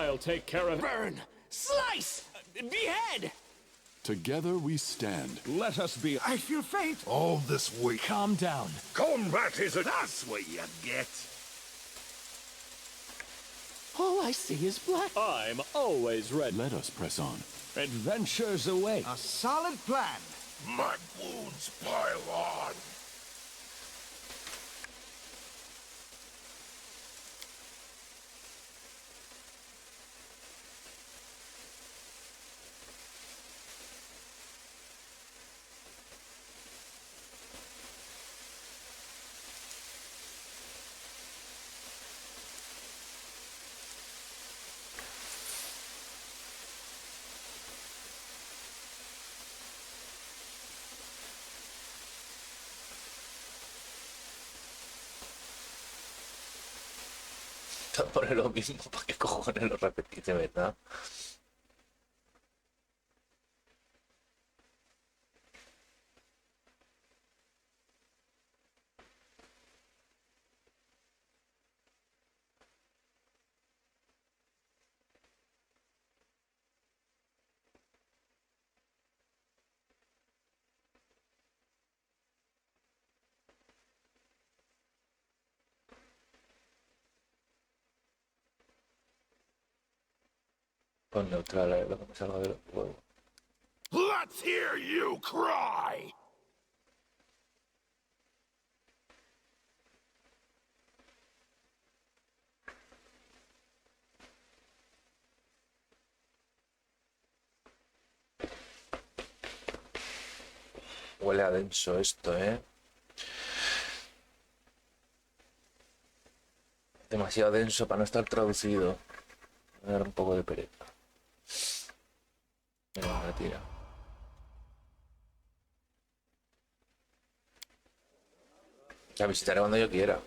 I'll take care of... Burn! Slice! Behead! Together we stand. Let us be... I feel faint. All this week. Calm down. Combat is that's what you get. All I see is black. I'm always ready. Let us press on. Adventures await. A solid plan. My wounds pile on. Pone lo mismo, ¿para qué cojones lo repetís de verdad? Con neutral, lo que me salga de los huevos. Let's hear you cry. Huele a denso esto, ¿eh? Demasiado denso para no estar traducido. Me da un poco de pereza. Mira, me tira. La visitaré cuando yo quiera.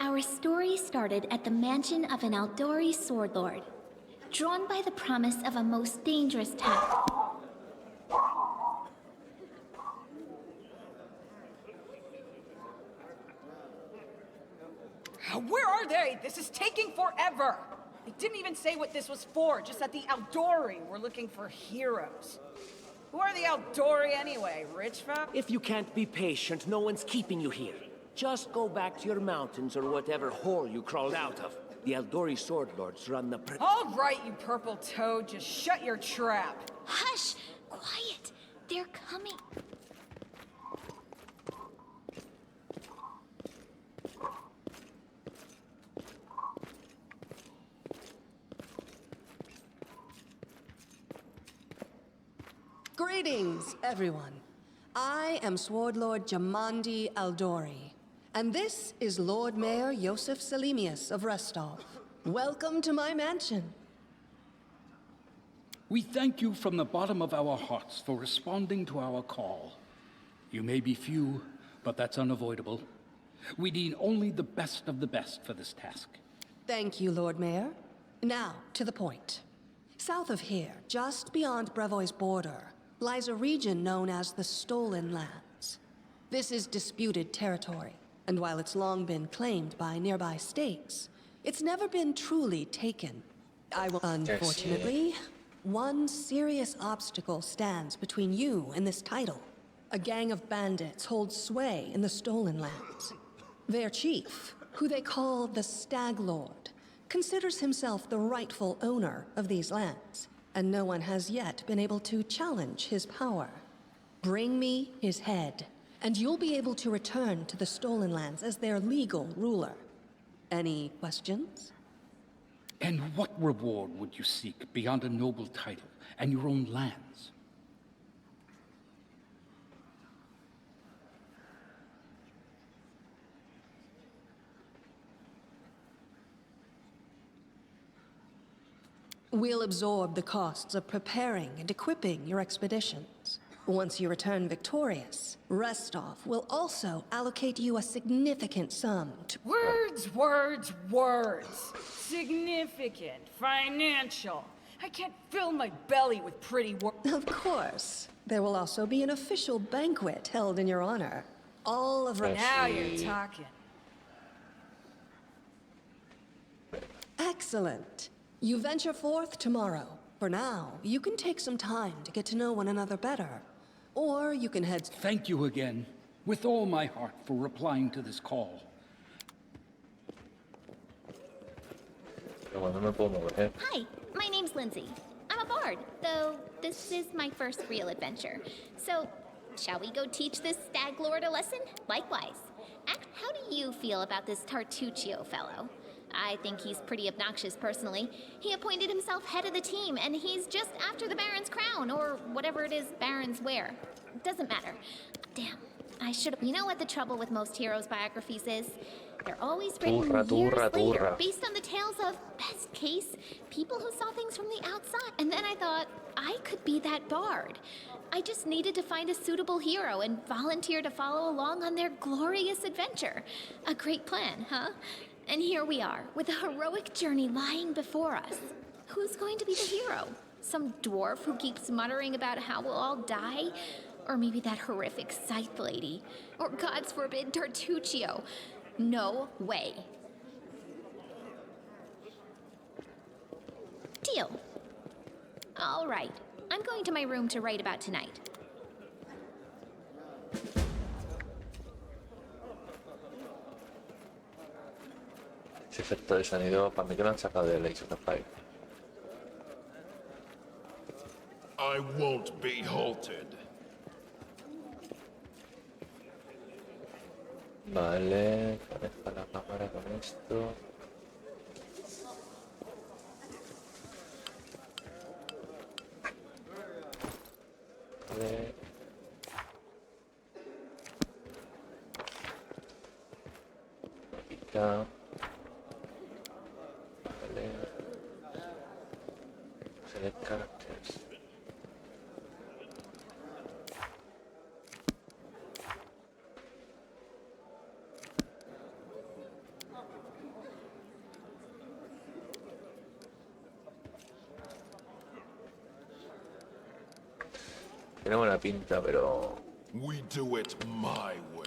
Our story started at the mansion of an Aldori sword lord, drawn by the promise of a most dangerous task. Where are they? This is taking forever! They didn't even say what this was for, just that the Aldori were looking for heroes. Who are the Aldori anyway? Rich folk? If you can't be patient, no one's keeping you here. Just go back to your mountains or whatever hole you crawled out of. The Aldori sword lords run the All right, you purple toad, just shut your trap. Hush! Quiet! They're coming. Greetings, everyone. I am Sword Lord Jamandi Aldori, and this is Lord Mayor Yosef Selimius of Restov. Welcome to my mansion. We thank you from the bottom of our hearts for responding to our call. You may be few, but that's unavoidable. We need only the best of the best for this task. Thank you, Lord Mayor. Now, to the point. South of here, just beyond Brevoy's border, lies a region known as the Stolen Lands. This is disputed territory, and while it's long been claimed by nearby states, it's never been truly taken. Unfortunately, one serious obstacle stands between you and this title. A gang of bandits holds sway in the Stolen Lands. Their chief, who they call the Stag Lord, considers himself the rightful owner of these lands, and no one has yet been able to challenge his power. Bring me his head, and you'll be able to return to the Stolen Lands as their legal ruler. Any questions? And what reward would you seek beyond a noble title and your own lands? We'll absorb the costs of preparing and equipping your expeditions. Once you return victorious, Restov will also allocate you a significant sum to— Words, words, words. Significant, financial. I can't fill my belly with pretty words. Of course. There will also be an official banquet held in your honor. All of— Now you're talking. Excellent. You venture forth tomorrow. For now, you can take some time to get to know one another better. Or you can head... Thank you again, with all my heart, for replying to this call. Hi, my name's Lindsay. I'm a bard, though this is my first real adventure. So, shall we go teach this stag lord a lesson? Likewise. How do you feel about this Tartuccio fellow? I think he's pretty obnoxious personally. He appointed himself head of the team, and he's just after the Baron's crown, or whatever it is barons wear. Doesn't matter. Damn, I should've... You know what the trouble with most heroes' biographies is? They're always written years later, based on the tales of, best case, people who saw things from the outside. And then I thought, I could be that bard. I just needed to find a suitable hero and volunteer to follow along on their glorious adventure. A great plan, huh? And here we are, with a heroic journey lying before us. Who's going to be the hero? Some dwarf who keeps muttering about how we'll all die? Or maybe that horrific scythe lady? Or, God's forbid, Tartuccio? No way. Deal. All right. I'm going to my room to write about tonight. Ese efecto de sonido para mí que lo han sacado de Age of Empires. I won't be halted. Vale, conecta la cámara con esto. Vale. Quita. Vale. Select characters. Tiene buena pinta, pero... We do it my way.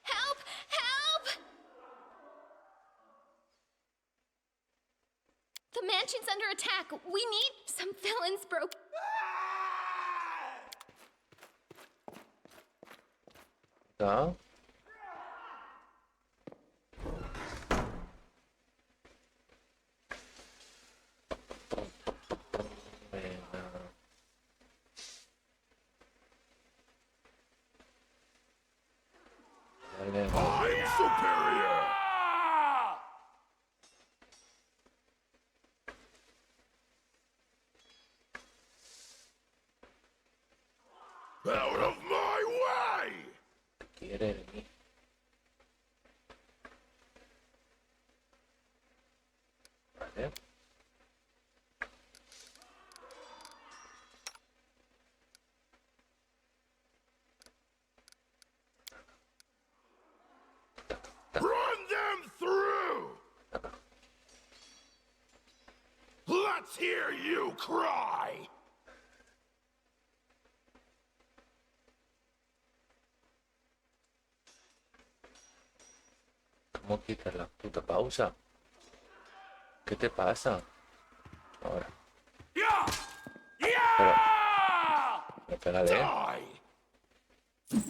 Help! Help! The mansion's under attack. We need some villains broke. ¿Ah? Vale. I'm superior. Out of my way! Quiere de mí. Vale. Run them through! Let's hear you cry! ¿Cómo quitas la puta pausa? ¿Qué te pasa? Ahora. Pero... Me pégale, ¿eh? Die!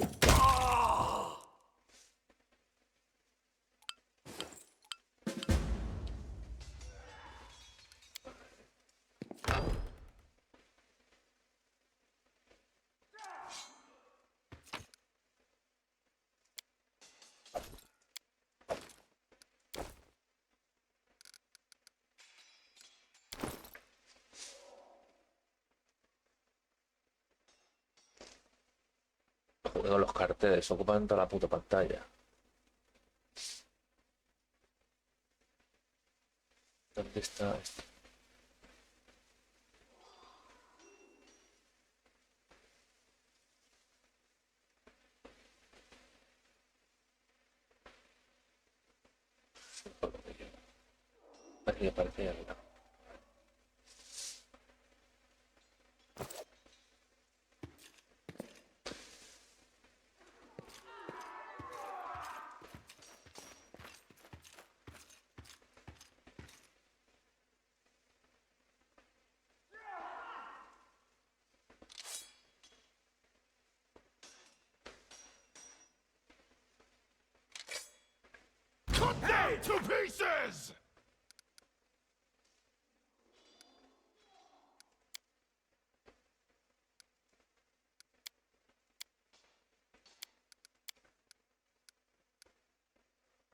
Joder, los carteles ocupan toda la puta pantalla. ¿Dónde está esto? Así que parece ya mira. Cut them to pieces!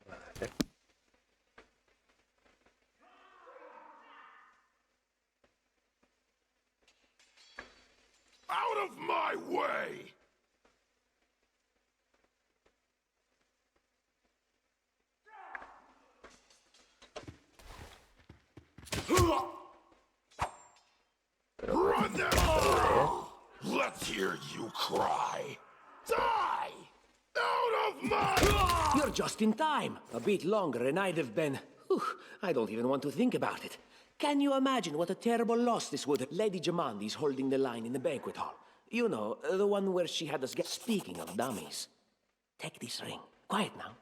Vale. Out of my way! Run them through! Let's hear you cry! Die! Out of my... You're just in time. A bit longer and I'd have been... Whew, I don't even want to think about it. Can you imagine what a terrible loss this would have... Lady Jamandi's holding the line in the banquet hall. You know, the one where she had us get... Speaking of dummies, take this ring. Quiet now.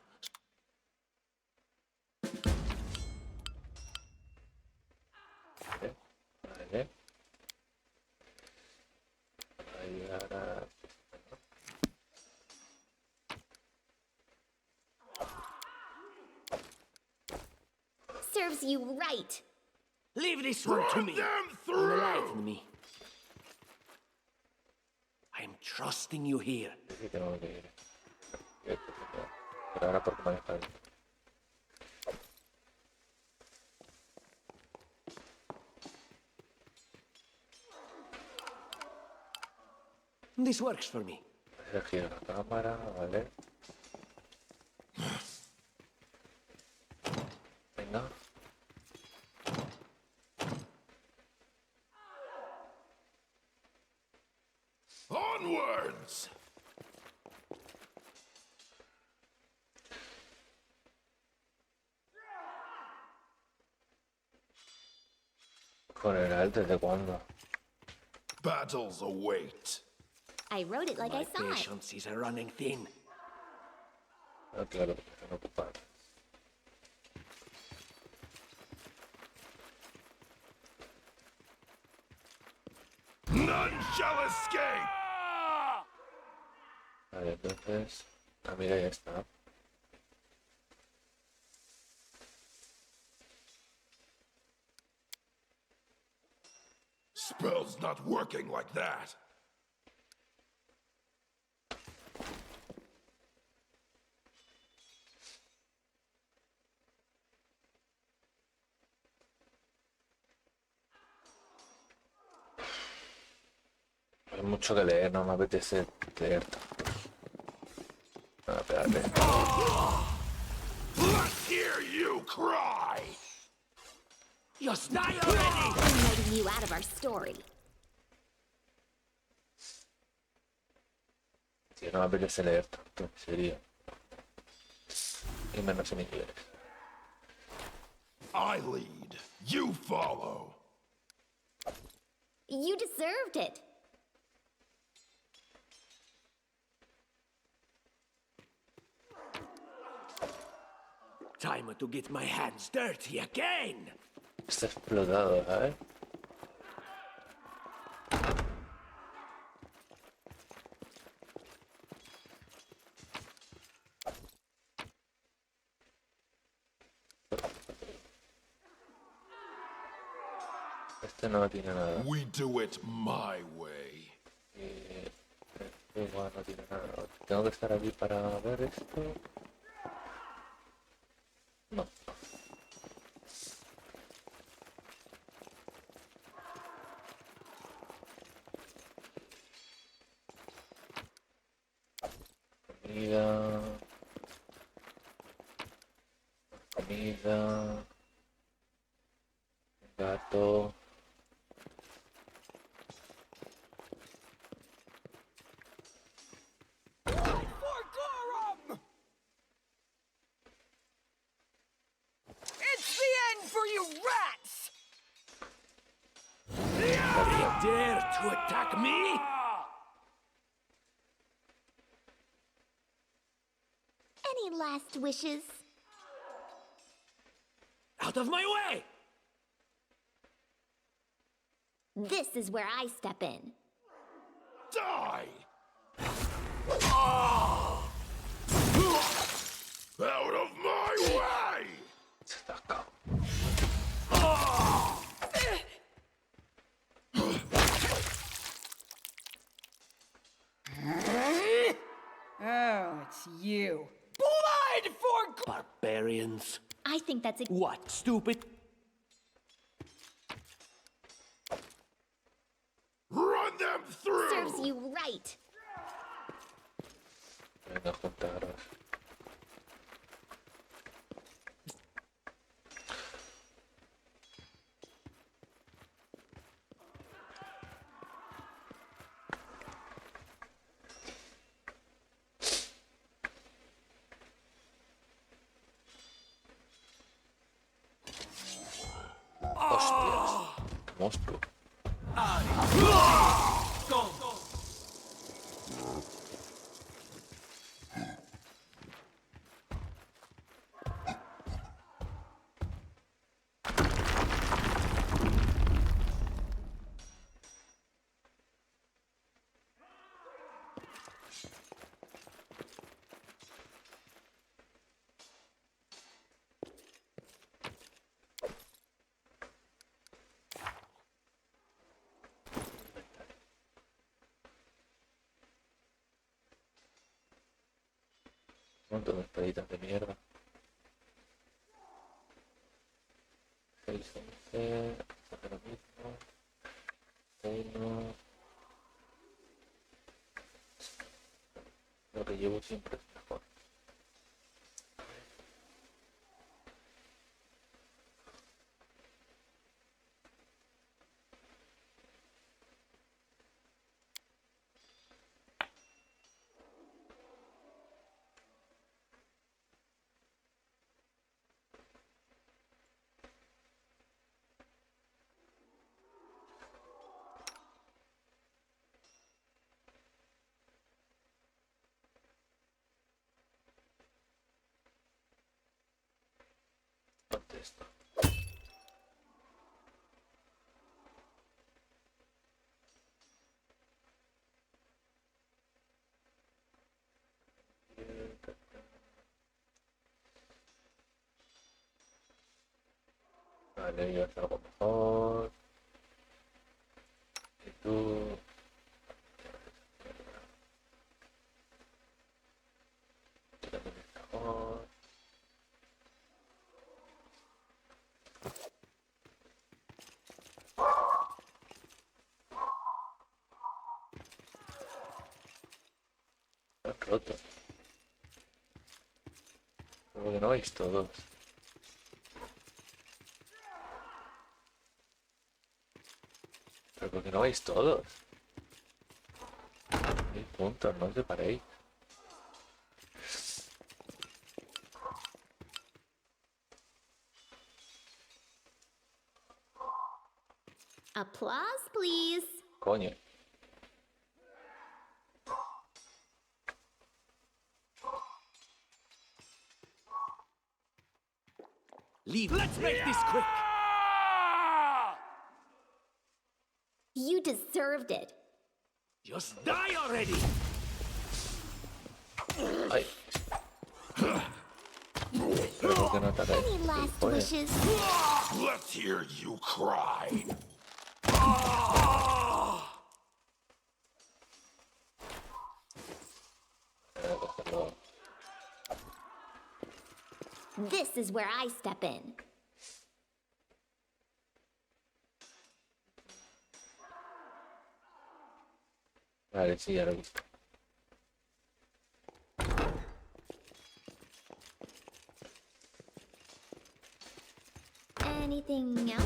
Vale. Ahí ahora... Serves you right. Leave this one to me. them through! Enlighten me. I am trusting you here. Sí, tengo que ir. Pero ahora porque me deja. This works for me. Se gira la cámara, vale. Venga. Onwards! Con el alt, ¿desde cuándo? Battles await. I wrote it like I My saw it. patience is running thin. Ah, claro, porque están ocupados. None shall escape! Vale, entonces... Ah, mira, ya está. Spell's not working like that. Hay mucho que leer, no me apetece leer tanto. Ah, espérate. Let's hear you cry! Just die already! I'm letting you out of our story. Sí, no me apetece leer tanto, en serio. Y menos en inglés. I lead, you follow. You deserved it. Time to get my hands dirty again! Está explotado, ¿sabes? Este no tiene nada. We do it my way. Este igual no tiene nada. Tengo que estar aquí para ver esto. No. Comida. Comida. Gato. It's the end for you dare to attack me? Any last wishes? Out of my way! This is where I step in. Die! Out of my way! Se está acá. Oh, it's you. Blood for... Barbarians. I think that's it. What, stupid? Run them through! Serves you right. Venga, juntaros. Hostias, monstruo. Un montón de espaditas de mierda. 6, 11, hace lo mismo. 1. Lo que llevo siempre es mejor. Texto. Vale, yo hago algo mejor. Y tú... Tú también estás mejor. Roto. Pero que no vais todos. Pero porque no vais todos. Y punto, no os separéis. Applause, please. Coño. Leave. Let's make this quick. You deserved it. Just die already. Ay. Pero ¿por qué no atacáis? Any last Joder. wishes? Let's hear you cry! Cogerlo. This is where I step in. Vale, sí, ya lo he visto. Anything else?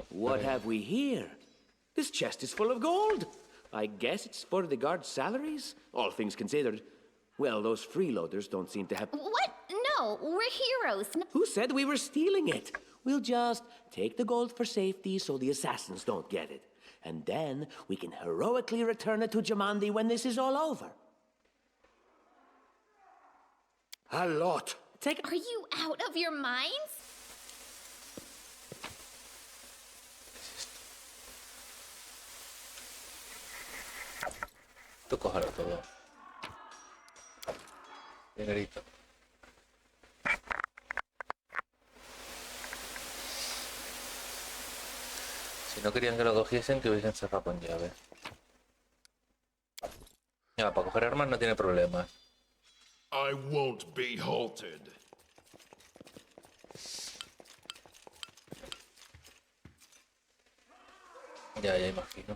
What have we here? This chest is full of gold. I guess it's for the guards' salaries, all things considered. Well, those freeloaders don't seem to have... What? No, we're heroes. Who said we were stealing it? We'll just take the gold for safety so the assassins don't get it. And then we can heroically return it to Jamandi when this is all over. A lot. Are you out of your minds? Tú cójalo todo. Dinerito. Si no querían que lo cogiesen, que hubiesen cerrado con llave. Ya, para coger armas no tiene problemas. I won't be halted. Ya imagino.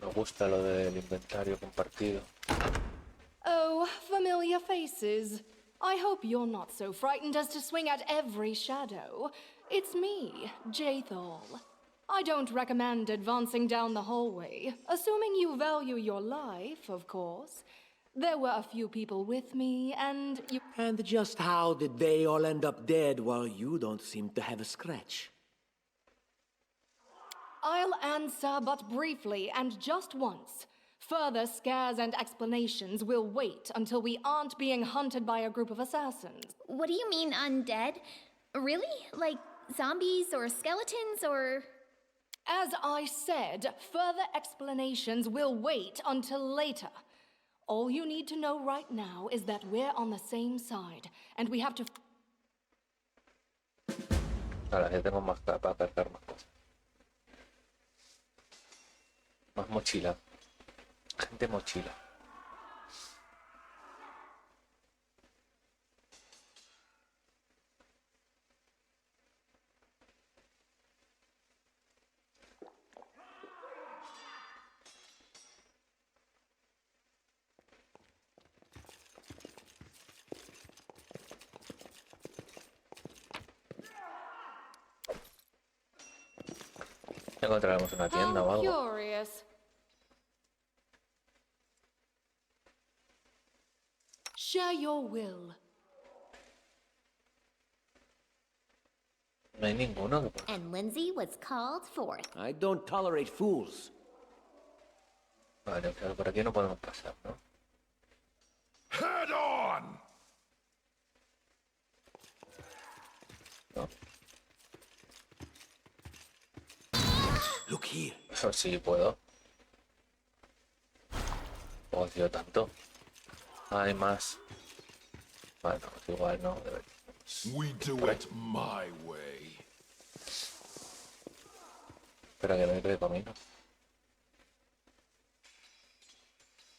Me gusta lo del inventario compartido. Oh, familiar faces. I hope you're not so frightened as to swing at every shadow. It's me, Jathal. I don't recommend advancing down the hallway, assuming you value your life, of course. There were a few people with me, and you... And just how did they all end up dead while you don't seem to have a scratch? I'll answer but briefly and just once. Further scares and explanations will wait until we aren't being hunted by a group of assassins. What do you mean undead? Really? Like zombies or skeletons or... As I said, further explanations will wait until later. All you need to know right now is that we're on the same side, and we have to... Ahora ya tengo más para cargar más cosas. Más mochila. Gente mochila. Encontraremos una tienda o How algo. curious. Share your will. No hay ninguno que pueda. And Lindsay was called forth. I don't tolerate fools. Vale, claro, por aquí no podemos pasar, ¿no? Head on! No. Look here. Eso sí puedo. Odio tanto. Hay más. Bueno, igual no. We do it my way. Espera que no hay camino.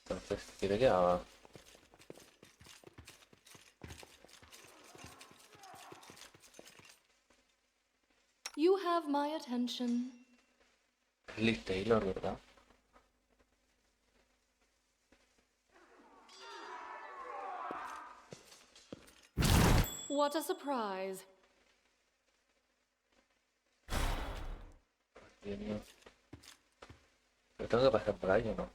Entonces, ¿quiere que haga? You have my attention. Liz Taylor, ¿verdad? What a surprise. Dios mío. Pero tengo que pasar por ahí, ¿o no?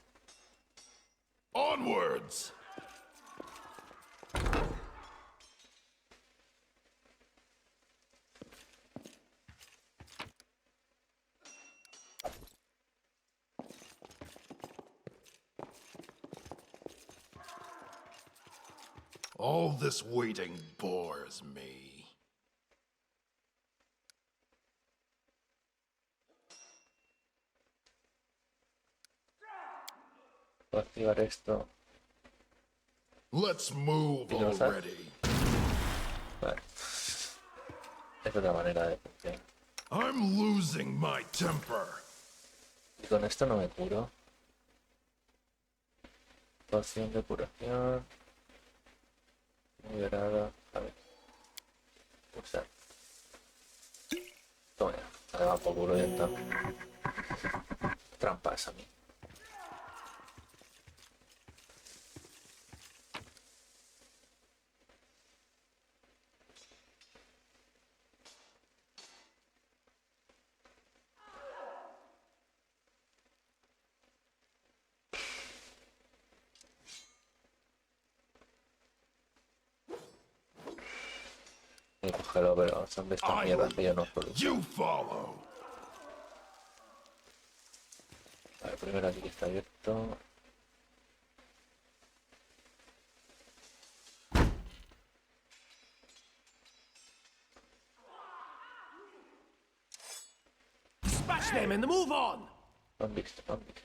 Onwards! All this waiting bores me. Puedo activar esto. Let's move ¿Y no sabes? already. Vale. Es otra manera de funcionar. I'm losing my temper. Y con esto no me curo. Poción de curación. Liberada. A ver. Usar. Toma ya. Me va por culo ya está. Trampas a mí. Y cógelo, pero son de estas mierdas que yo no puedo. You follow. A ver, primero aquí que está abierto. Smash them and move on! No han visto, no han visto.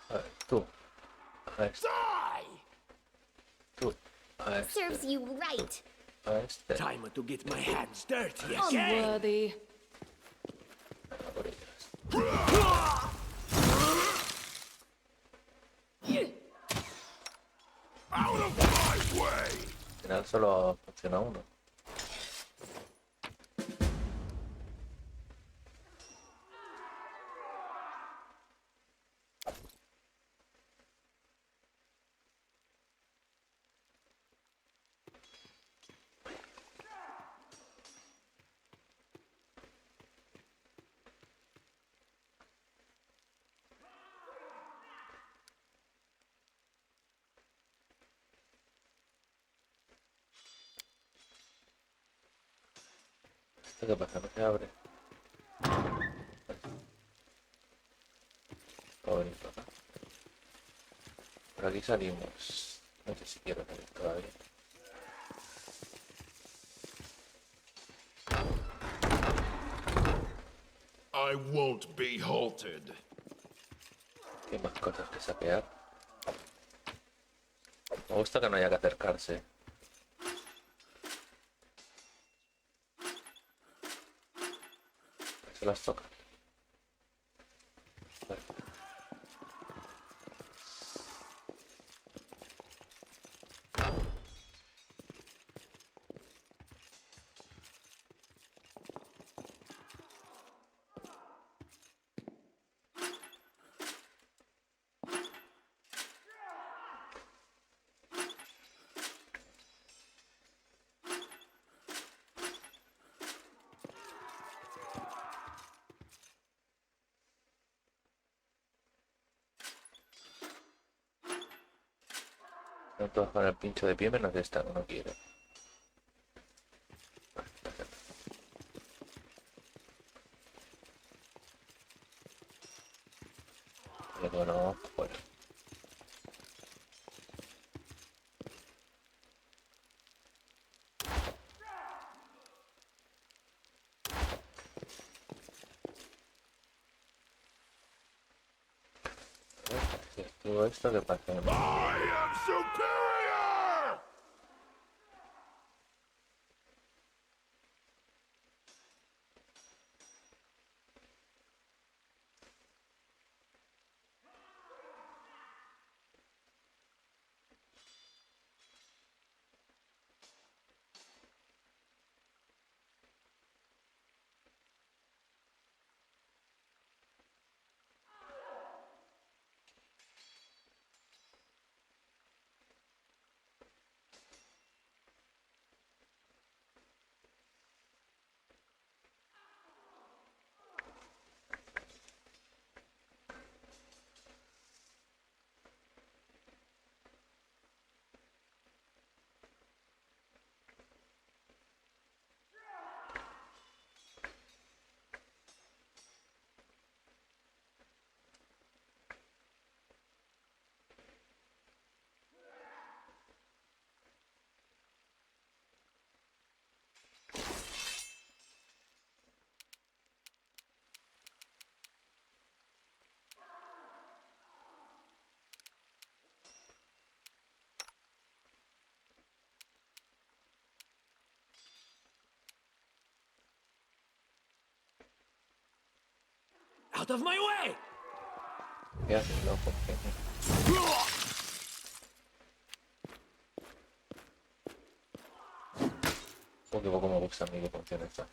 A ver, tú. A este. Tú. A este. Serves you right. A este. Time to get my hands dirty again! Unworthy. A por ellas. Out of my way. Al final solo funciona uno. ¿Esto qué pasa? No se abre. Por acá. Por aquí salimos. No sé si quiero salir todavía. I won't be halted. Hay más cosas que saquear. Me gusta que no haya que acercarse. Se las toca. Vale. No todas con el pincho de pie menos esta, no quiero. Luego no, bueno. Todo esto que pasa. I am superior. Out of my way! ¿Qué haces, loco? Un poco me gusta a mí que funcione esto.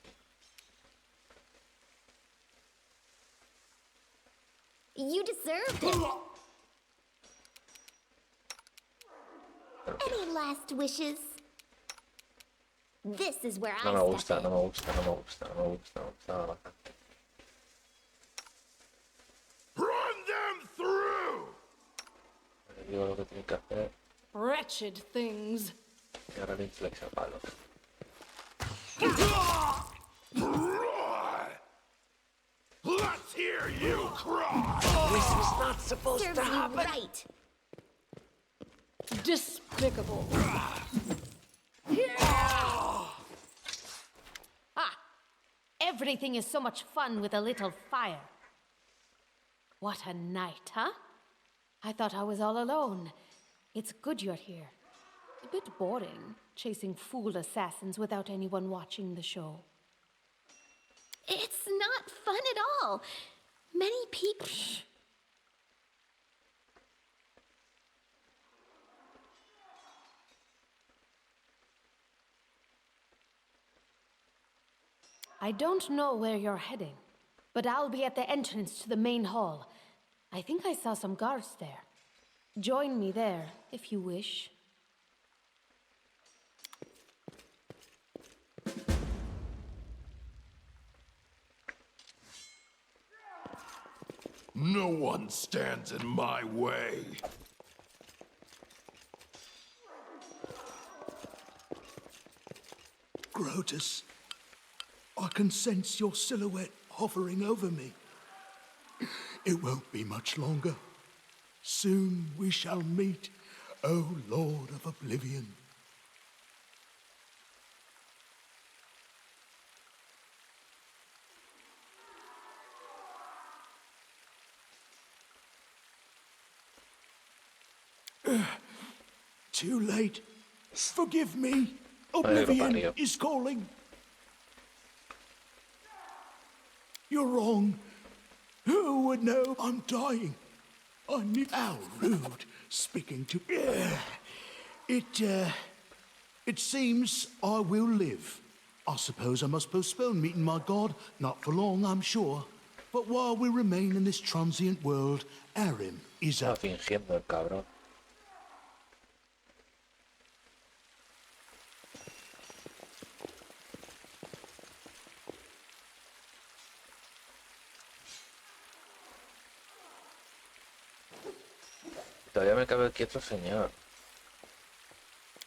You deserved it. Any last wishes? This is where No I me step gusta, in. no me gusta, no me gusta, no me gusta, no me gusta bastante. Run them through! Le digo lo que tiene que hacer Wretched things. y ahora le inflexa palos. Let's hear you cry! This was not supposed Serves to you happen. right. Despicable. Ah! Everything is so much fun with a little fire. What a night, huh? I thought I was all alone. It's good you're here. A bit boring, chasing fool assassins without anyone watching the show. It's not fun at all. Many people. I don't know where you're heading, but I'll be at the entrance to the main hall. I think I saw some guards there. Join me there, if you wish. No one stands in my way. Grotus, I can sense your silhouette hovering over me. It won't be much longer. Soon we shall meet, O Lord of Oblivion. Too late. Forgive me. Oblivion is calling. You're wrong. Who would know I'm dying? I knew. How rude. Speaking to. It seems I will live. I suppose I must postpone meeting my god. Not for long, I'm sure. But while we remain in this transient world, Arim is Está up. fingiendo el cabrón. Todavía me cabe quieto, señor.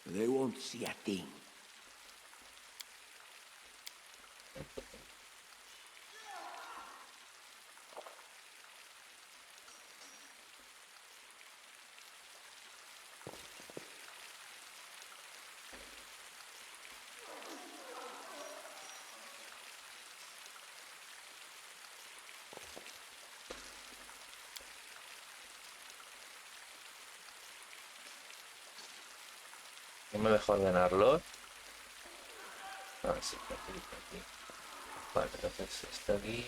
They won't see a thing. No me dejo ordenarlo. Ah, sí, aquí. Vale, entonces este aquí.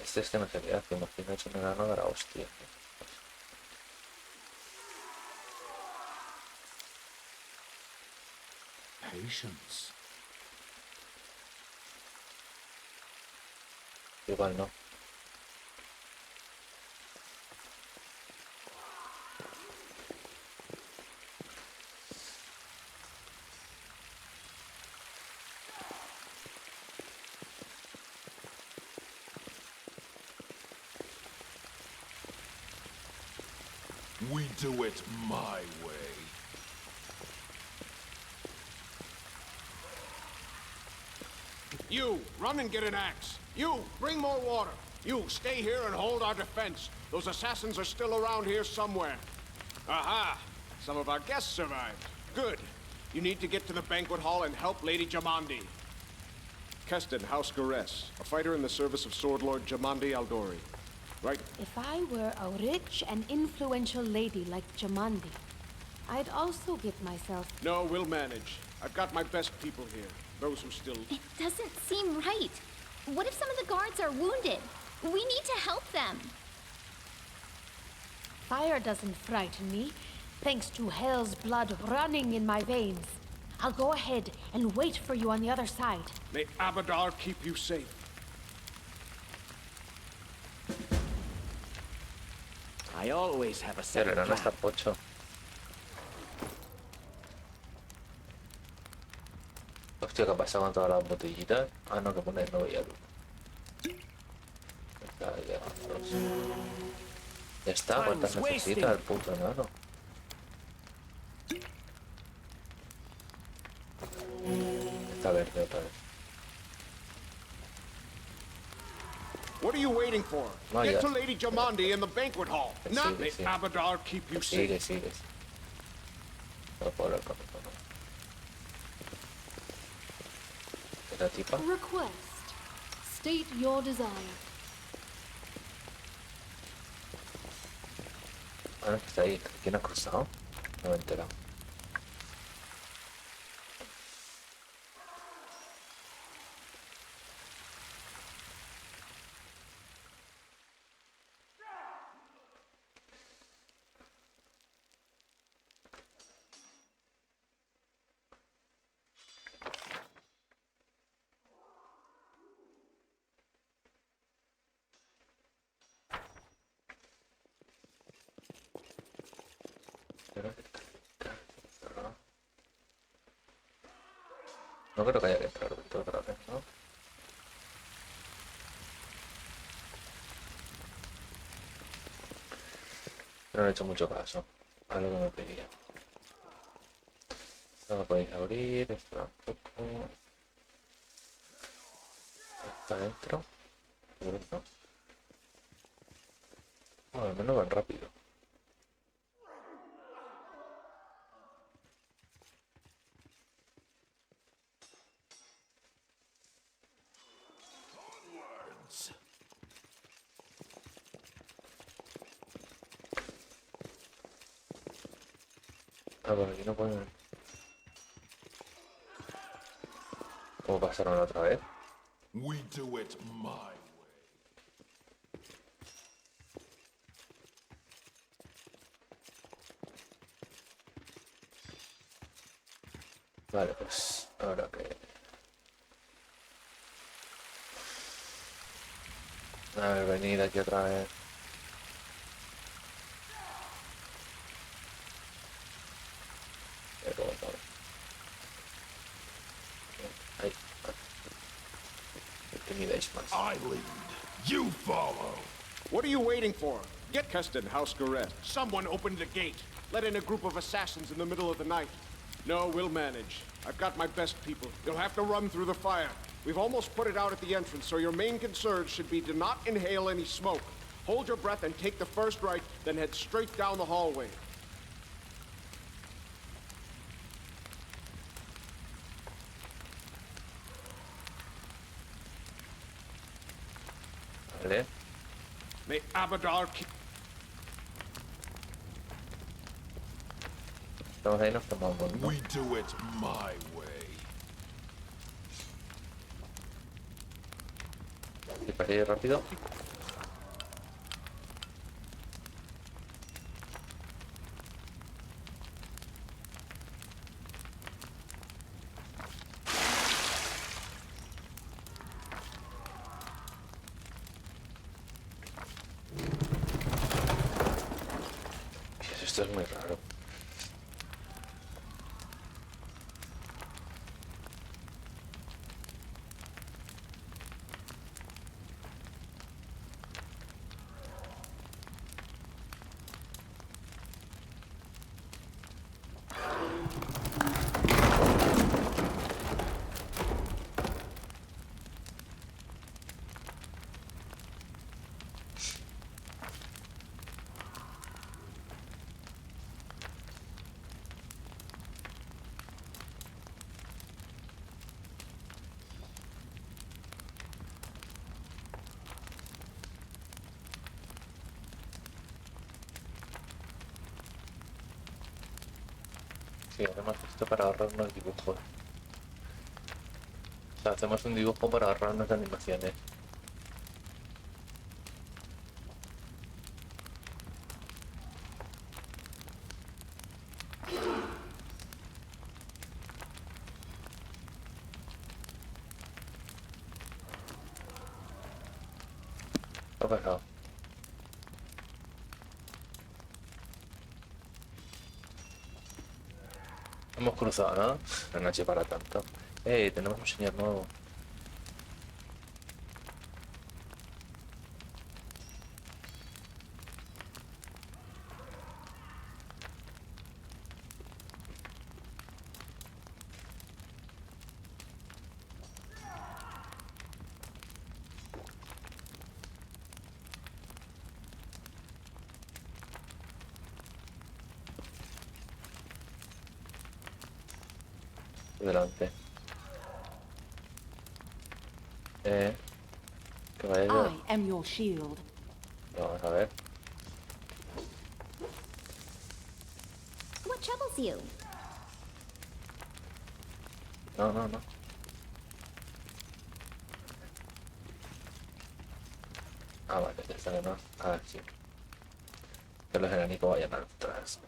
Este es que no se le hace, imagino es un enano de la hostia. Patience. Igual no. We do it my way. You, run and get an axe. You, bring more water. You, stay here and hold our defense. Those assassins are still around here somewhere. Aha! Some of our guests survived. Good. You need to get to the banquet hall and help Lady Jamandi. Keston, House Garess, a fighter in the service of Sword Lord Jamandi Aldori. Right? If I were a rich and influential lady like Jamandi, I'd also get myself... No, we'll manage. I've got my best people here. Those who still... It doesn't seem right. What if some of the guards are wounded? We need to help them. Fire doesn't frighten me, thanks to hell's blood running in my veins. I'll go ahead and wait for you on the other side. May Abadar keep you safe. I always have a El second enano está plan. pocho. Hostia, ¿qué pasa con todas las botellitas? Ah, no, que pone no veía luz. Está llegando. Ya está, ¿cuántas necesita el puto enano? Está verde otra vez. What are you waiting for? Vaya. Get to Lady Jamandi in the banquet hall. Not may Abadar keep you safe. Sigue. No puedo hablar con esto, ¿no? ¿La tipa? Request. State your desire. Ah, está ahí. ¿Quién ha cruzado? No me he enterado. No creo que haya que entrar dentro otra vez, ¿no? No le he hecho mucho caso a lo que me pedía. No lo podéis abrir, esto tampoco. Está adentro. Seguro que no. Bueno, al menos van rápido. Ah, por aquí no pueden. ¿Cómo pasaron otra vez? We do it my way. Vale, pues ahora que... A ver, venid aquí otra vez. Ahí. Que midáis más. I lead. You follow. What are you waiting for? Get Keston, House Garret. Someone opened the gate. Let in a group of assassins in the middle of the night. No, we'll manage. I've got my best people. You'll have to run through the fire. We've almost put it out at the entrance, so your main concern should be to not inhale any smoke. Hold your breath and take the first right, then head straight down the hallway. Vale. May Abadar keep... Estamos ahí, nos tomamos, ¿no? We do it my way. ¿Y para ir rápido? Esto es muy raro. Sí, además esto para ahorrarnos dibujos. sea, hacemos un dibujo para ahorrarnos de animaciones. ¿Qué ha pasado? Hemos cruzado, ¿no? La noche para tanto. Tenemos un señor nuevo. Delante. Que vaya yo. I am your shield. Vamos a ver. What troubles you? No, no, no. Ah, vale, ya está, ¿no? A ver, sí. Que los enemigos vayan atrás.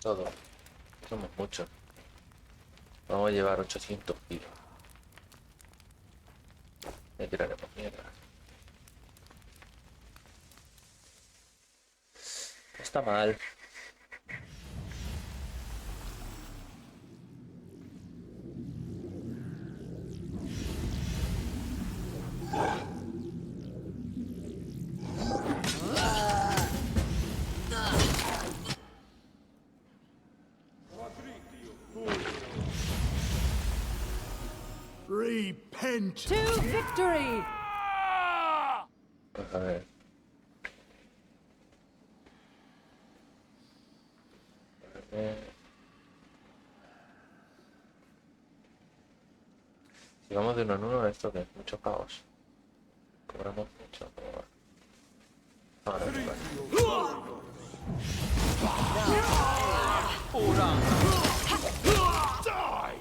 Todo. Somos muchos. Vamos a llevar 800 kilos. Ya tiraremos mierda. Está mal. Repent. To victory! Pues a ver. Si vamos de uno en uno, esto que es mucho caos. Cobramos mucho, pero bueno. Ahora, Die!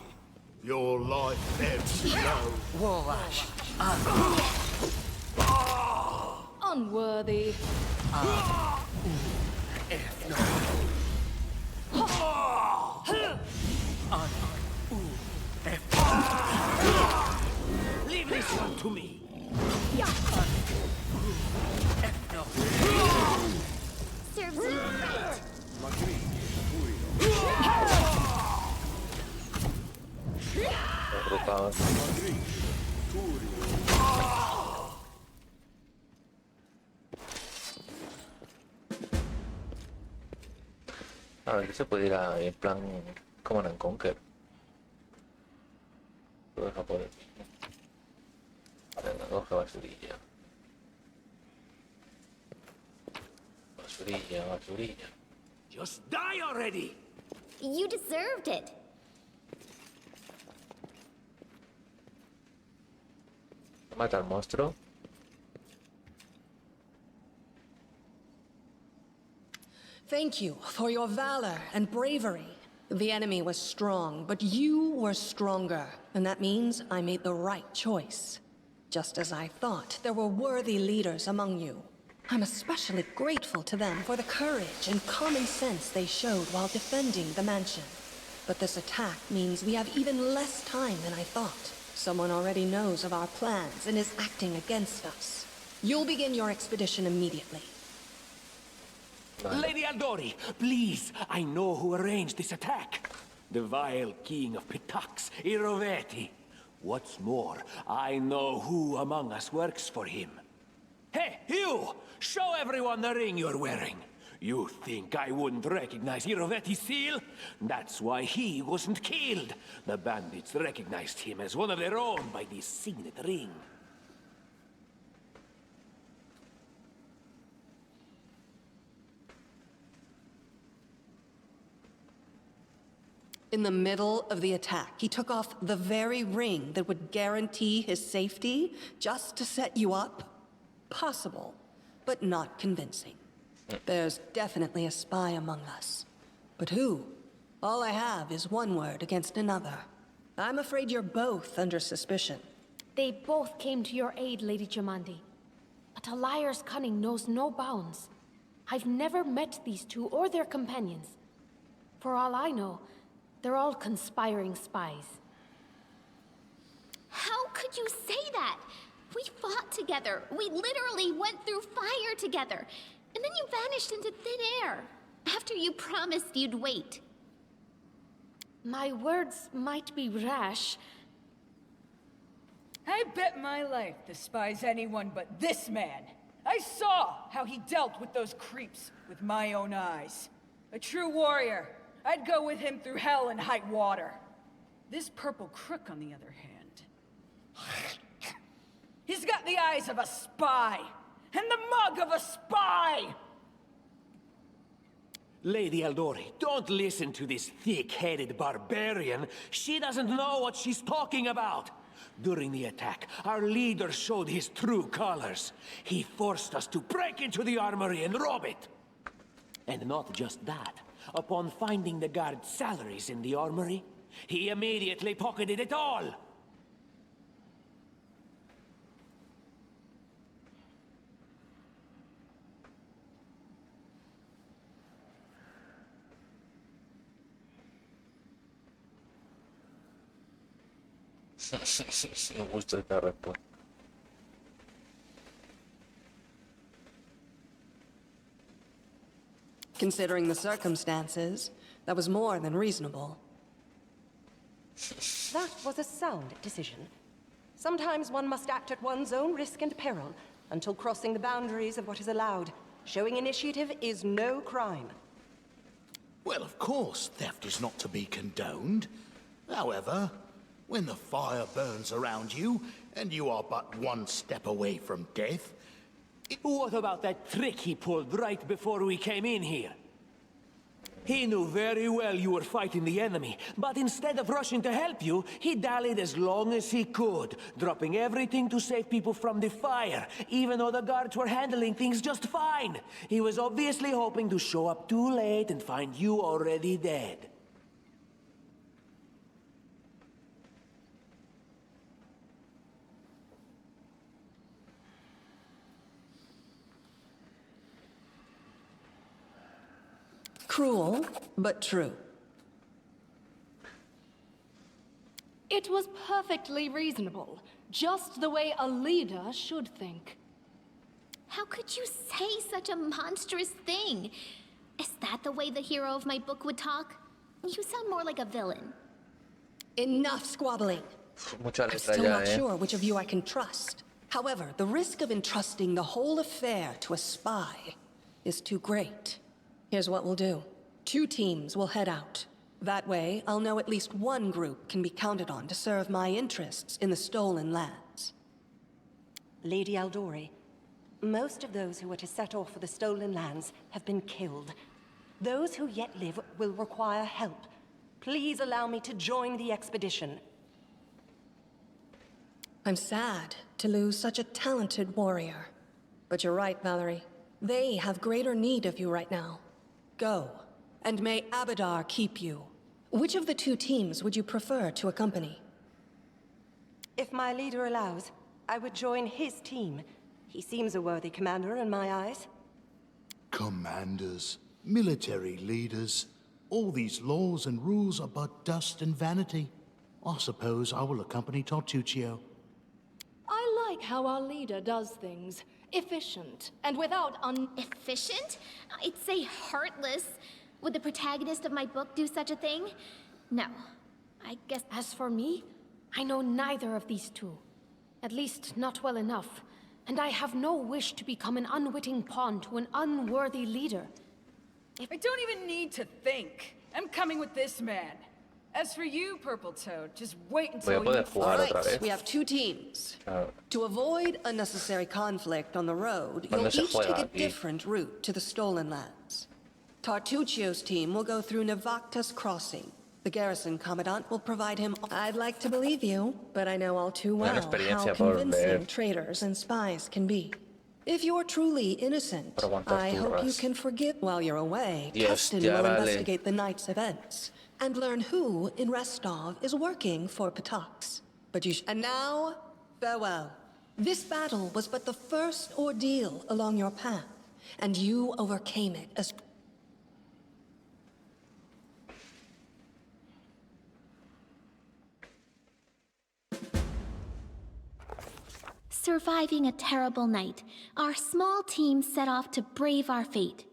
Your life ebbs slow. Unworthy. Leave this one to me. Serves you right. agrupados. A ver, se puede ir en plan Command and Conquer. Lo deja por el mismo. Venga, coge basurilla. Basurilla, basurilla. Just die already! You deserved it. Mata al monstruo. Thank you for your valor and bravery. The enemy was strong, but you were stronger. And that means I made the right choice. Just as I thought, there were worthy leaders among you. I'm especially grateful to them for the courage and common sense they showed while defending the mansion. But this attack means we have even less time than I thought. Someone already knows of our plans and is acting against us. You'll begin your expedition immediately. Lady Aldori, please, I know who arranged this attack. The vile king of Pitax, Iroveti. What's more, I know who among us works for him. Hey, you! Show everyone the ring you're wearing. You think I wouldn't recognize Iroveti's seal? That's why he wasn't killed. The bandits recognized him as one of their own by this signet ring. In the middle of the attack, he took off the very ring that would guarantee his safety just to set you up? Possible, but not convincing. There's definitely a spy among us. But who? All I have is one word against another. I'm afraid you're both under suspicion. They both came to your aid, Lady Jamandi. But a liar's cunning knows no bounds. I've never met these two or their companions. For all I know, they're all conspiring spies. How could you say that? We fought together. We literally went through fire together. And then you vanished into thin air. After you promised you'd wait. My words might be rash. I bet my life despises anyone but this man. I saw how he dealt with those creeps with my own eyes. A true warrior. I'd go with him through hell and high water. This purple crook, on the other hand... He's got the eyes of a spy, and the mug of a spy! Lady Aldori, don't listen to this thick-headed barbarian. She doesn't know what she's talking about. During the attack, our leader showed his true colors. He forced us to break into the armory and rob it. And not just that. Upon finding the guards' salaries in the armory, he immediately pocketed it all. Me gusta esta respuesta. Considering the circumstances, that was more than reasonable. That was a sound decision. Sometimes one must act at one's own risk and peril, until crossing the boundaries of what is allowed. Showing initiative is no crime. Well, of course, theft is not to be condoned. However, when the fire burns around you, and you are but one step away from death... What about that trick he pulled right before we came in here? He knew very well you were fighting the enemy, but instead of rushing to help you, he dallied as long as he could, dropping everything to save people from the fire, even though the guards were handling things just fine. He was obviously hoping to show up too late and find you already dead. Cruel, but true. It was perfectly reasonable. Just the way a leader should think. How could you say such a monstrous thing? Is that the way the hero of my book would talk? You sound more like a villain. Enough squabbling. Mucha I'm letra still ya, not eh. sure which of you I can trust. However, the risk of entrusting the whole affair to a spy is too great. Here's what we'll do. 2 teams will head out. That way, I'll know at least one group can be counted on to serve my interests in the stolen lands. Lady Aldori, most of those who were to set off for the stolen lands have been killed. Those who yet live will require help. Please allow me to join the expedition. I'm sad to lose such a talented warrior. But you're right, Valerie. They have greater need of you right now. Go, and may Abadar keep you. Which of the 2 teams would you prefer to accompany? If my leader allows, I would join his team. He seems a worthy commander in my eyes. Commanders, military leaders, all these laws and rules are but dust and vanity. I suppose I will accompany Tartuccio. I like how our leader does things. Efficient, and without Efficient? I'd say heartless. Would the protagonist of my book do such a thing? No. I guess... As for me, I know neither of these two. At least, not well enough. And I have no wish to become an unwitting pawn to an unworthy leader. I don't even need to think. I'm coming with this man. As for you, Purple Toad, just wait until Voy a poder you... jugar otra Right, vez. we have 2 teams. Claro. To avoid unnecessary conflict on the road, Cuando you'll se each juega take a aquí. different route to the stolen lands. Tartuccio's team will go through Navacta's crossing. The garrison commandant will provide him... I'd like to believe you, but I know all too Buena well how experiencia por convincing ver. traitors and spies can be. If you're truly innocent, Por aguantar I hope you turras. can forgive while you're away. Dios, Captain ya will vale. investigate the night's events and learn who in Restov is working for Patox. But and now, farewell. This battle was but the first ordeal along your path, and you overcame it as... Surviving a terrible night, our small team set off to brave our fate.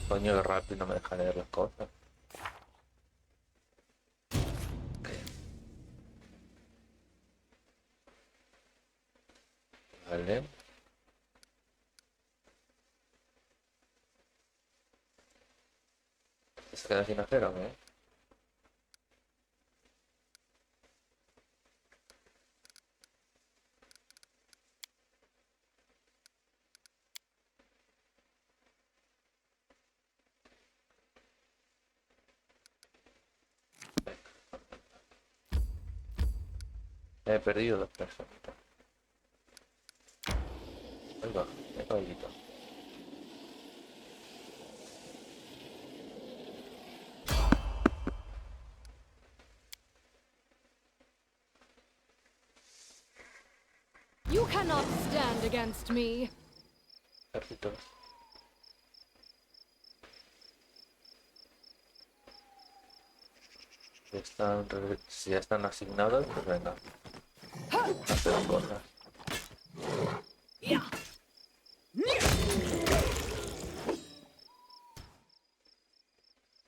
Coño, qué rápido, no me deja leer las cosas. Vale. ¿Se queda sin hacer o qué? He perdido 2 personas. Ahí va, qué caballito. You cannot stand against me. Ejército. Si ya están asignados, pues venga. Hacer cosas.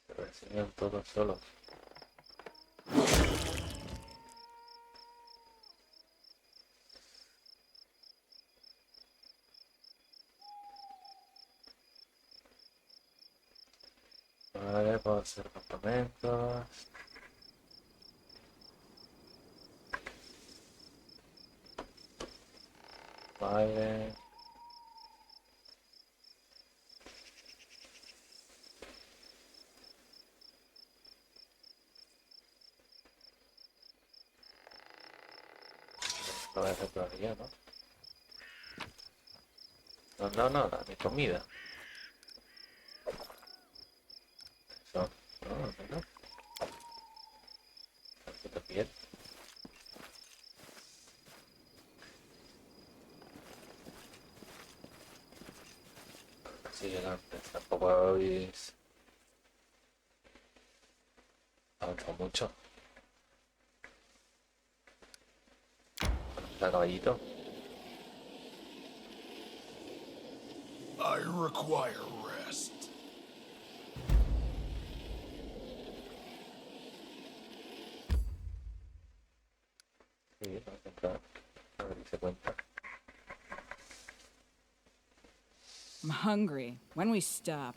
Se resignan todos solos. Vale, puedo hacer campamentos. Vale. Lo voy a hacer todavía, ¿no? No, nada, mi comida. Eso, no. Esta piel. Sí, tampoco habéis avanzado mucho. Está caballito. I require rest. Sí, voy a entrar. A ver si se cuenta. I'm hungry. When we stop?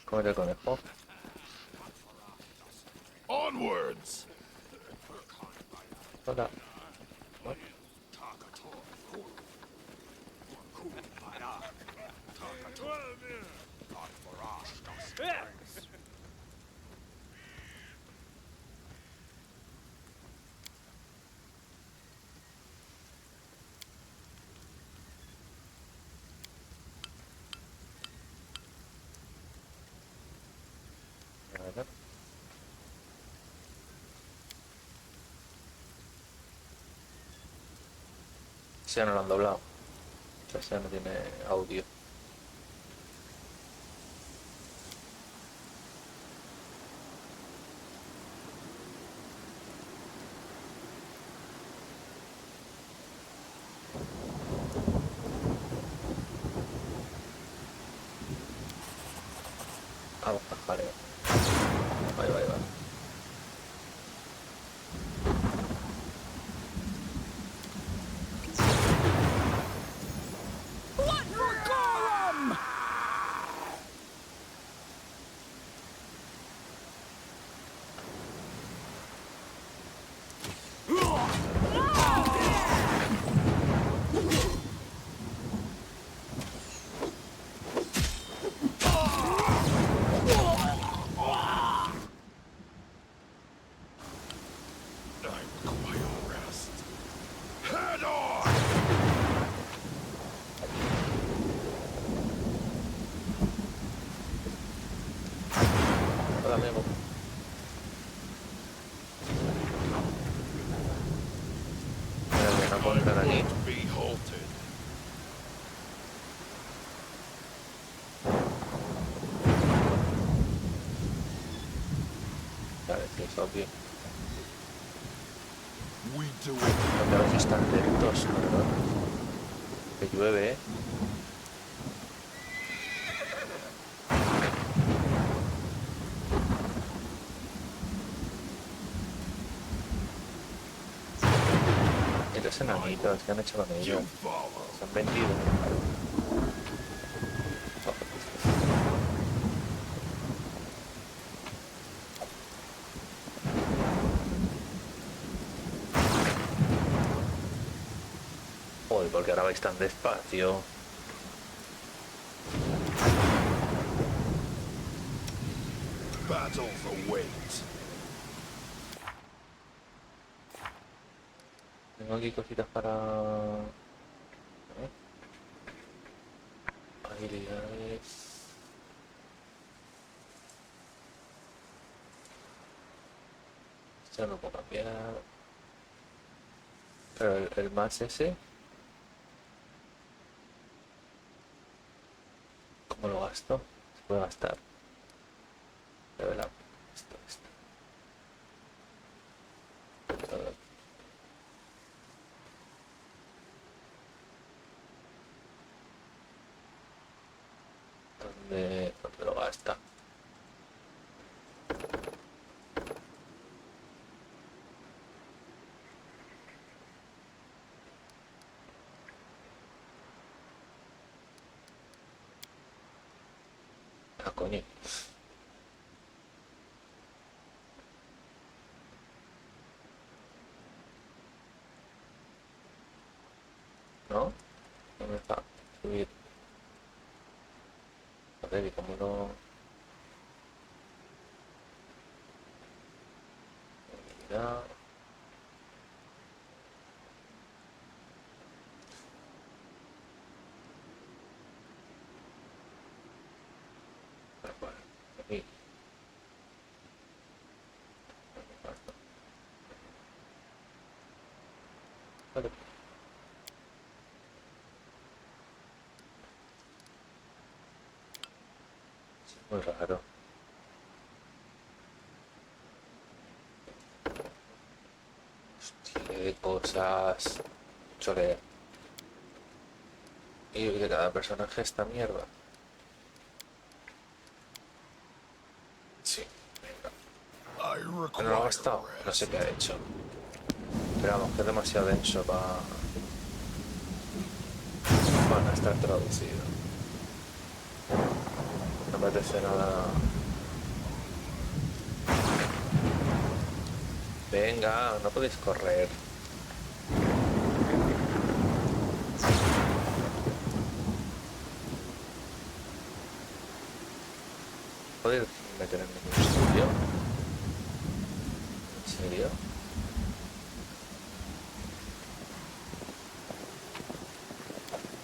Cómete el conejo. Onwards. Hola. Vale. Ya no lo han doblado. O sea, ya no tiene audio. Vamos, jaleo. Ahí va, ahí va. amigo. Espera, que no puedo entrar aquí. Be halted. Vale, sí, es obvio. We do it. Porque a veces están lentos, ¿verdad? Que llueve, ¿eh? Y los enanitos, ¿qué han hecho con ellos? Se han vendido. Joder, porque ahora vais tan despacio. Battles await. Tengo aquí cositas para... habilidades... Esto no lo puedo cambiar. Pero el más ese... ¿Cómo lo gasto? Se puede gastar. Level up. Esto. ¿Dónde lo gasta? Ah, coño. ¿No? ¿Dónde está? Subir. A ver, ¿y cómo no...? Habilidad. Vale, aquí. Vale. Es muy raro. Hostia, qué cosas. Mucho leer. Y de cada personaje esta mierda. Sí, venga. I No lo ha require gastado. No rest. sé qué ha hecho. Pero vamos, que es demasiado denso para estar traducido. No me apetece nada. Venga, no podéis correr. ¿Podéis meter en ningún sitio? ¿En serio?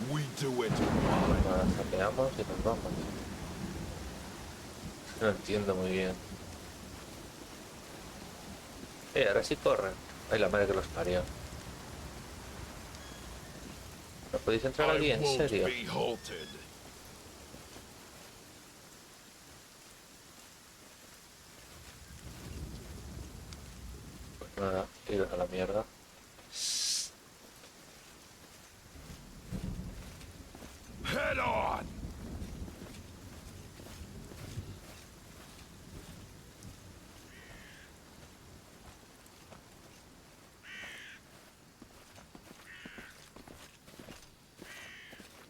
We do it. Nada, saqueamos y nos vamos. No entiendo muy bien. Ahora sí corren. Ay, la madre que los parió. ¿No podéis entrar aquí? I ¿En won't serio? be halted. Pues nada, iros a la mierda. Head on.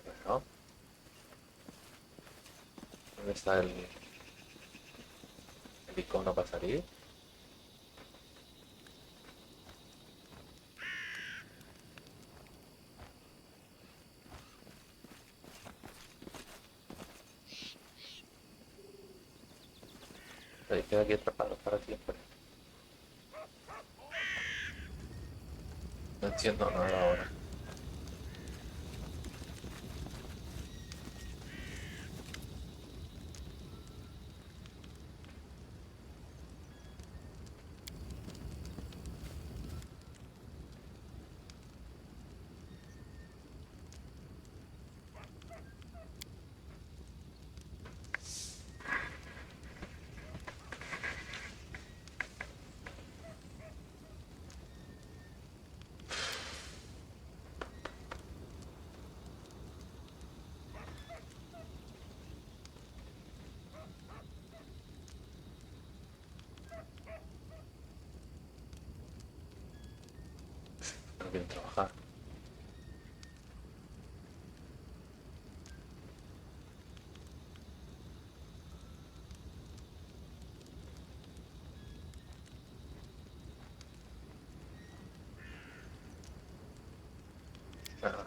Bueno. ¿Dónde está el icono para salir? Queda aquí atrapado para siempre. No entiendo nada ahora. quieren trabajar.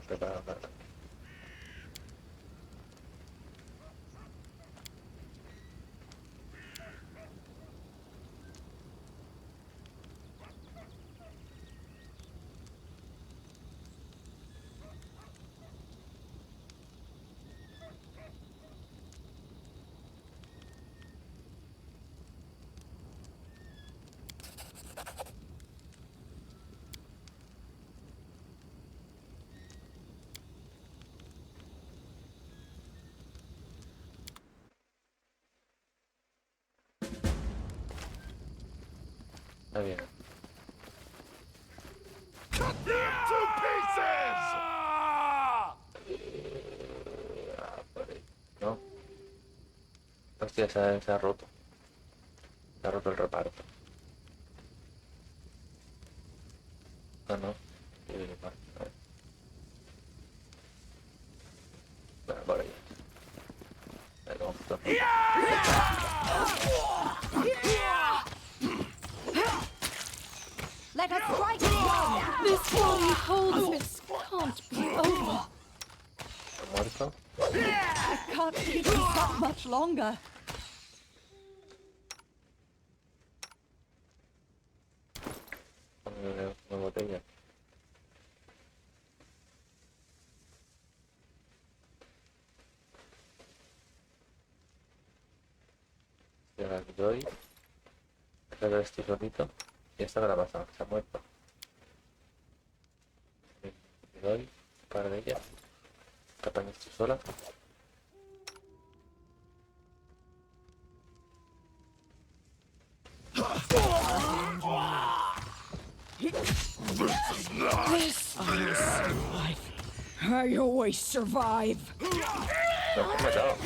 Prepara. Está bien. Cut them to pieces! ¿No? Hostia, se ha roto. Se ha roto el reparto. Ah, no. Sí, vale. Bueno, por ahí. Venga, vamos a tornar. Let us strike one! This one holds this can't be over. ¿Ha muerto? I can't keep this up much longer. Una botella. Se las doy. Creo que estoy solito. Y esta me la pasa. Se ha muerto. Le doy un par de ellas. Capaz estoy sola. This I survive. I always survive. No, me he matado.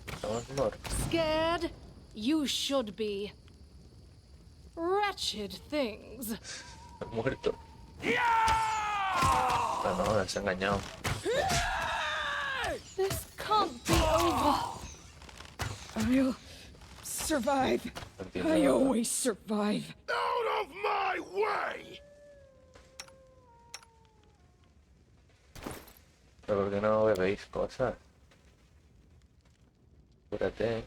Estamos muertos. Scared? You should be. Wretched things. He muerto. Ah, no, se ha engañado. This can't be over. I'll survive. No entiendo I nada. always survive. Out of my way! Pero ¿por qué no bebéis cosas? Cúrate.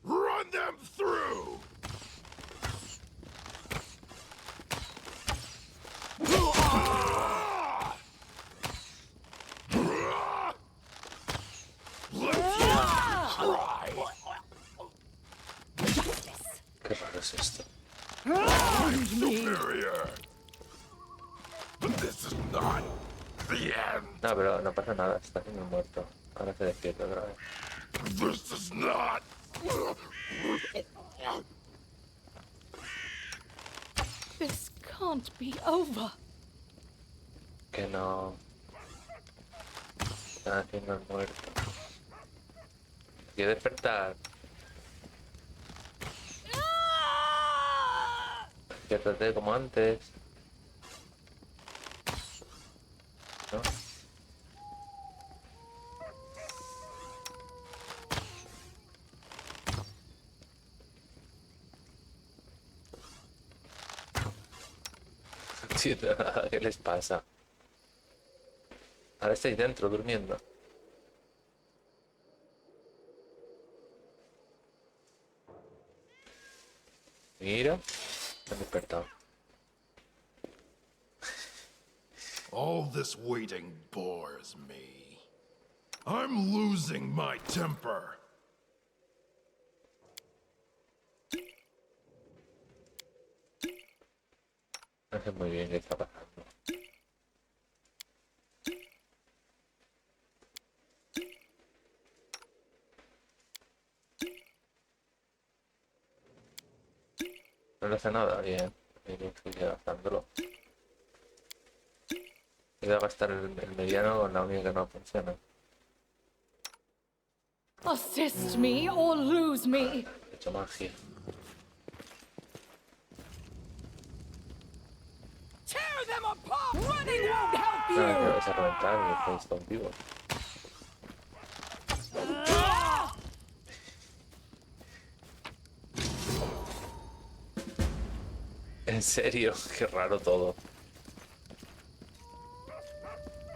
Run them through! Qué raro es esto. I'm superior! But this is not the end! No, pero no pasa nada, está siendo muerto. Ahora se despierta otra vez. This is not... This can't be over. Que no. Están haciendo el muerto. Quiero despertar. Despiértate como antes. ¿No? ¿Qué les pasa? Ahora estáis dentro durmiendo. Mira, se han despertado. All this waiting bores me. I'm losing my temper. No sé muy bien qué está pasando. No le hace nada bien. Estoy gastándolo. Voy a gastar el mediano con la única que no funciona. Assist me or lose me. He hecho magia. Tear them apart! Running won't help you! No, que vais a reventar y estáis todos vivos. En serio, qué raro todo.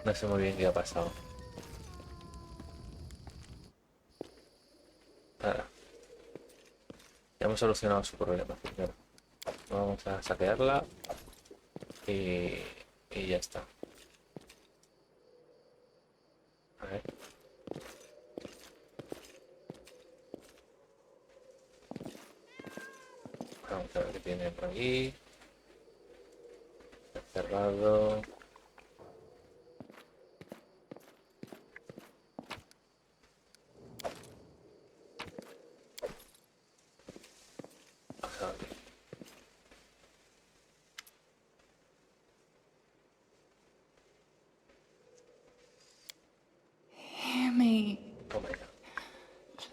No sé muy bien qué ha pasado. Ahora. Ya hemos solucionado su problema primero. Vamos a saquearla. Y ya está. A ver. Vamos a ver qué tiene por aquí. Está cerrado. Vamos a ver. Hear me. Toma ya.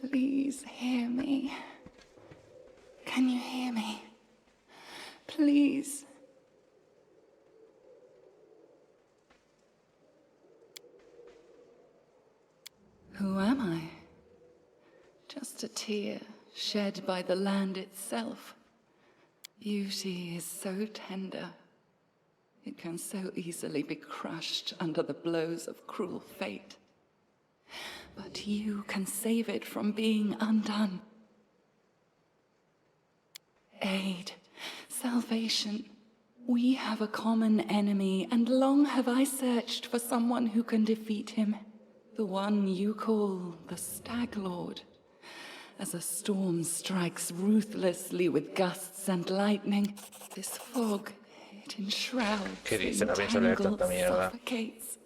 Please hear me. Can you hear me? Please. Who am I? Just a tear shed by the land itself. Beauty is so tender. It can so easily be crushed under the blows of cruel fate. But you can save it from being undone. Aid, salvation. We have a common enemy, and long have I searched for someone who can defeat him. The one you call the Stag Lord. As a storm strikes ruthlessly with gusts and lightning, this fog, it enshrouds, ¿Qué dice? No pienso leer tanta mierda. suffocates.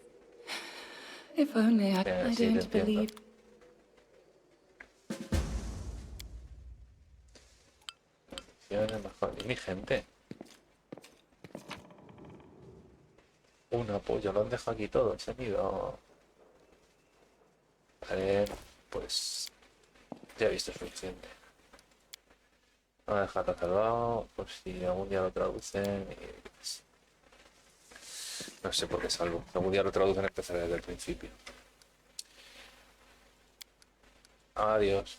If only I Sí, don't believe. Mejor. ¿Y mi gente? Un apoyo, lo han dejado aquí todo, se han ido. Vale, pues ya he visto suficiente. Vamos a dejarlo salvado, por si algún día lo traducen. Y pues, no sé por qué salvo. Si algún día lo traducen, empezaré desde el principio. Adiós.